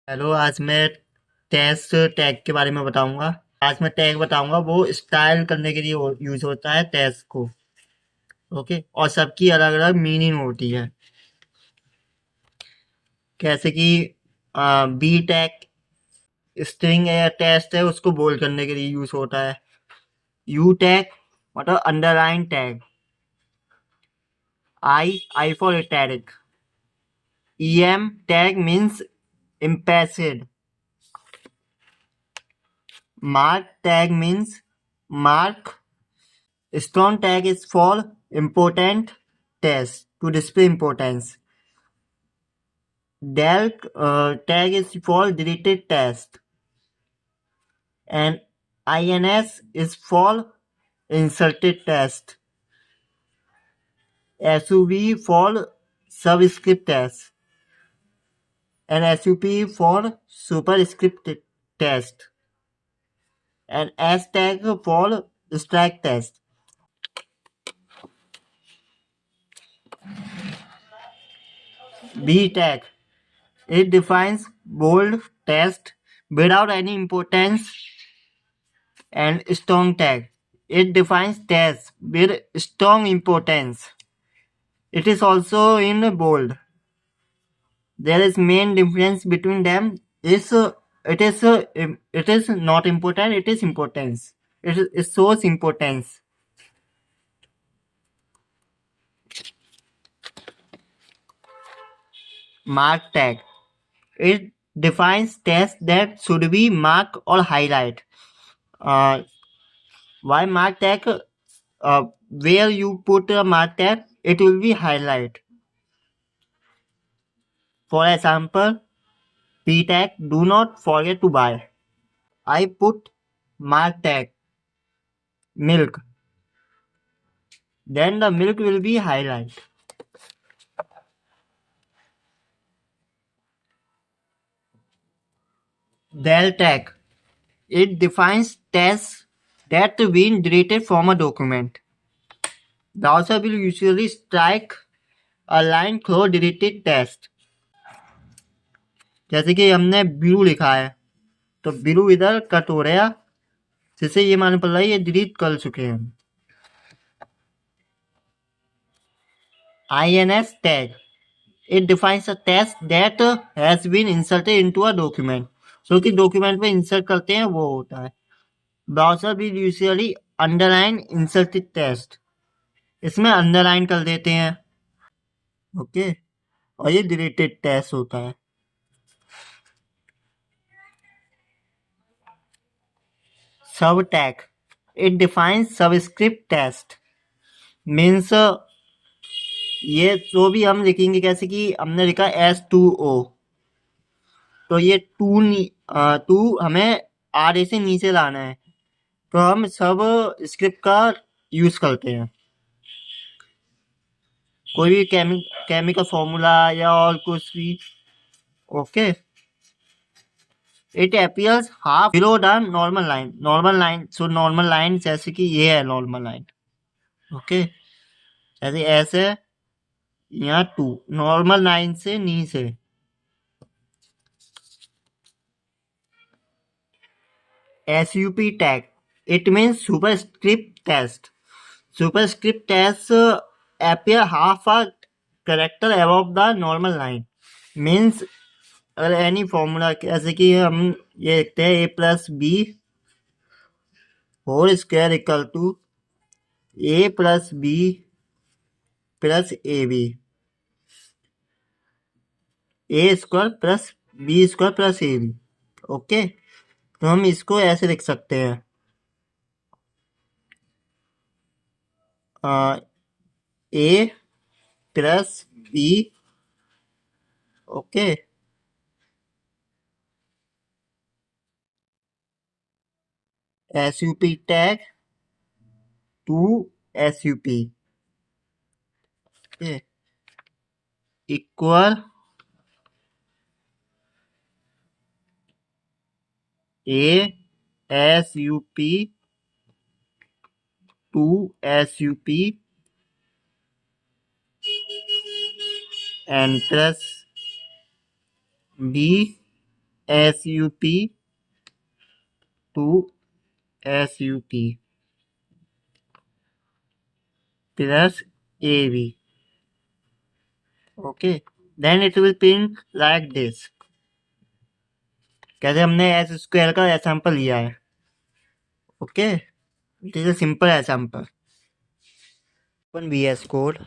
Hello, आज मैं test tag के बारे में बताऊंगा। आज मैं टैग बताऊंगा, वो स्टाइल करने के लिए यूज होता है टेस्ट को। ओके, और सबकी अलग अलग मीनिंग होती है। जैसे कि बी टैग स्ट्रिंग या टेस्ट है, उसको बोल्ड करने के लिए यूज होता है। यू टैग मतलब underline tag. I for italic. em tag means impacted. Mark tag means mark. Strong tag is for important text to display importance. Del tag is for deleted text. And ins is for inserted text. SUV for subscript text. And SUP for superscript text. And S tag for strike text. B tag. It defines bold text without any importance. And strong tag. It defines text with strong importance. It is also in bold. There is main difference between them is it is not important. It is importance. It shows importance. Mark tag. It defines text that should be marked or highlight. Why mark tag? Where you put a mark tag, it will be highlight. For example, P tag, do not forget to buy. I put mark tag, milk. Then the milk will be highlight. Del tag. It defines text that been deleted from a document. Browser will usually strike a line through deleted text. जैसे कि हमने बिरू लिखा है, तो बिरू इधर cut हो रहा है, जिससे ये मालूम पड़ रहा है ये डिलीट कर चुके हैं। INS tag. It defines a text that has been inserted into a document. जो कि डॉक्यूमेंट में इंसर्ट करते हैं वो होता है। Browser will usually underline inserted text. इसमें अंडरलाइन कर देते हैं। ओके, और ये डिलीटेड टेक्स्ट होता है। सब tag. It defines subscript text. Means ये जो भी हम लिखेंगे, कैसे कि हमने लिखा S2O, तो ये टू हमें आर से नीचे लाना है, तो हम सब स्क्रिप्ट का यूज करते हैं। कोई भी केमिकल फॉर्मूला या और कुछ भी। Okay, it appears half below the normal line. Normal line, so normal line जैसे कि ये है नॉर्मल लाइन। ओके, जैसे ऐसे यहाँ टू नॉर्मल लाइन से नीचे। SUP tag. It means superscript text. Superscript text appear half a character above the normal line. Means अगर एनी फॉर्मूला, जैसे कि हम ये लिखते हैं a plus B whole square equal to a plus B plus A B, A square plus B square plus A B. Okay, तो हम इसको ऐसे लिख सकते हैं, A plus B. Okay, SUP tag to SUP equal a SUP to SUP and plus b SUP to SUP plus AV. Okay, then it will print like this. कैसे हमने S square का एग्जाम्पल लिया है. Okay, it is a simple example. Open VS Code,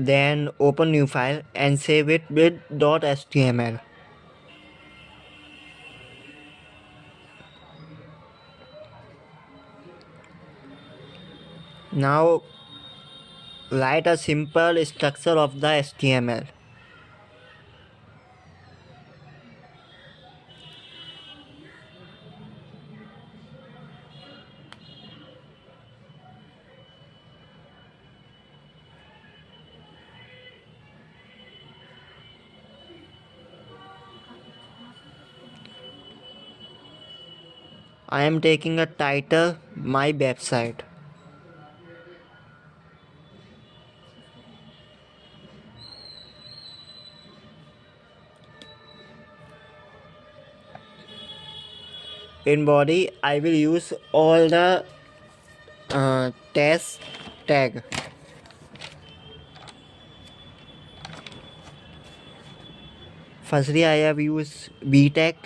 then open new file and save it with .html. Now write a simple structure of the HTML. I am taking a title, my website. In body, I will use all the test tag. Firstly, I have used B tag.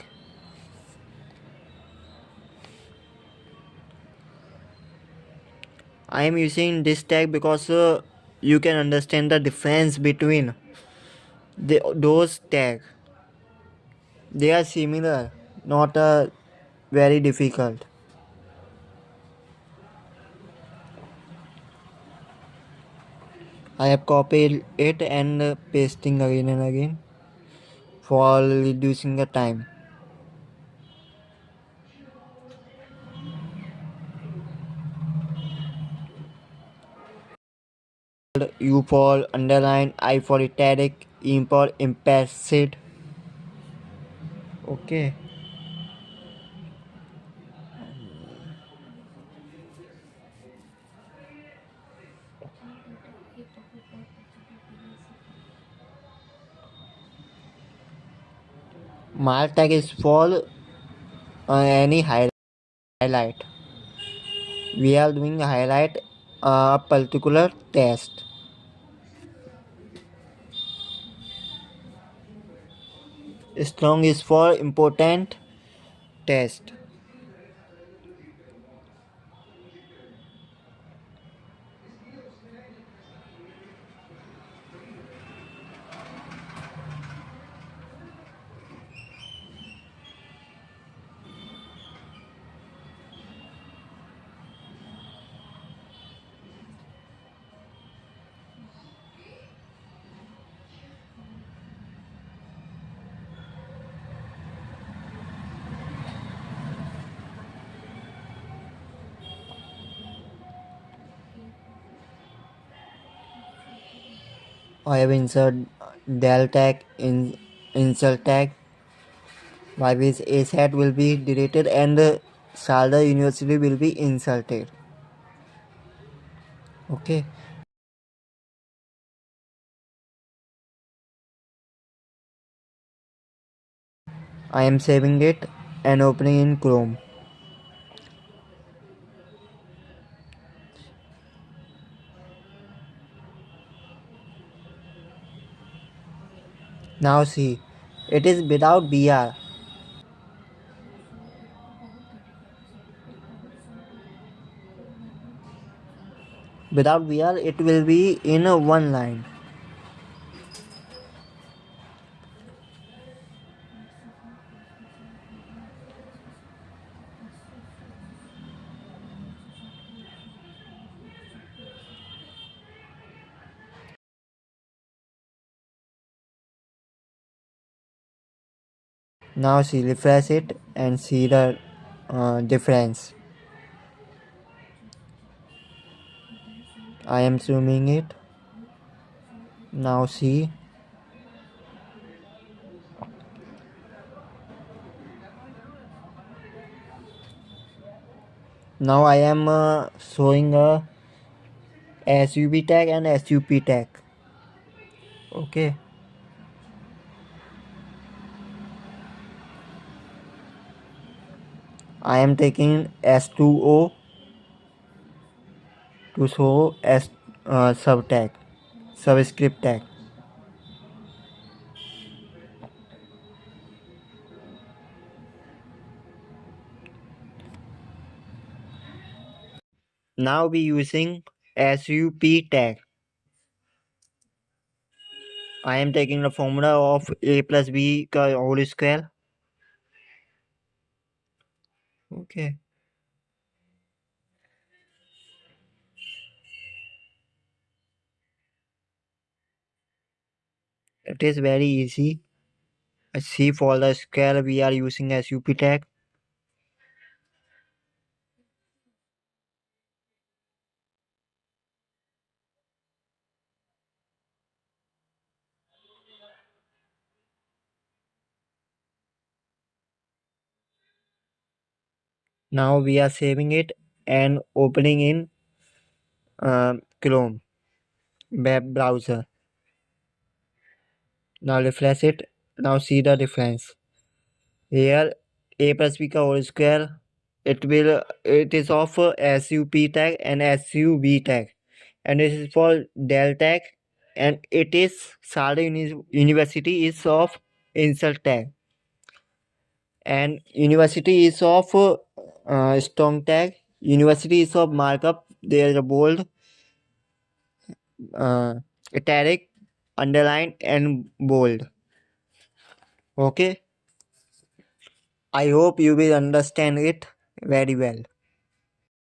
I am using this tag because you can understand the difference between those tags. They are similar, not very difficult. I have copied it and pasting again and again for reducing the time. U for underline, I for italic, E for implicit. Okay. Mark tag is for any highlight. We are doing highlight a particular test. Strong is for important test. I have insert del tag in insert tag by which a set will be deleted and Salda University will be inserted. Okay. I am saving it and opening in Chrome. Now see, it is without BR. Without BR, it will be in one line. Now see, refresh it and see the difference. I am zooming it. Now see. Now I am showing a SUV tag and SUP tag. Okay. I am taking S2O to show S subtag, subscript tag. Now we using SUP tag. I am taking the formula of A plus B का whole square. Okay. It is very easy. C for the square we are using SUP tag. Now we are saving it and opening in Chrome web browser. Now refresh it. Now see the difference. Here A plus B का whole square it is of SUP tag and SUB tag, and this is for del tag, and it is Salda University is of insult tag, and university is of strong tag. University is of markup. There is a bold, italic, underline, and bold. Okay, I hope you will understand it very well.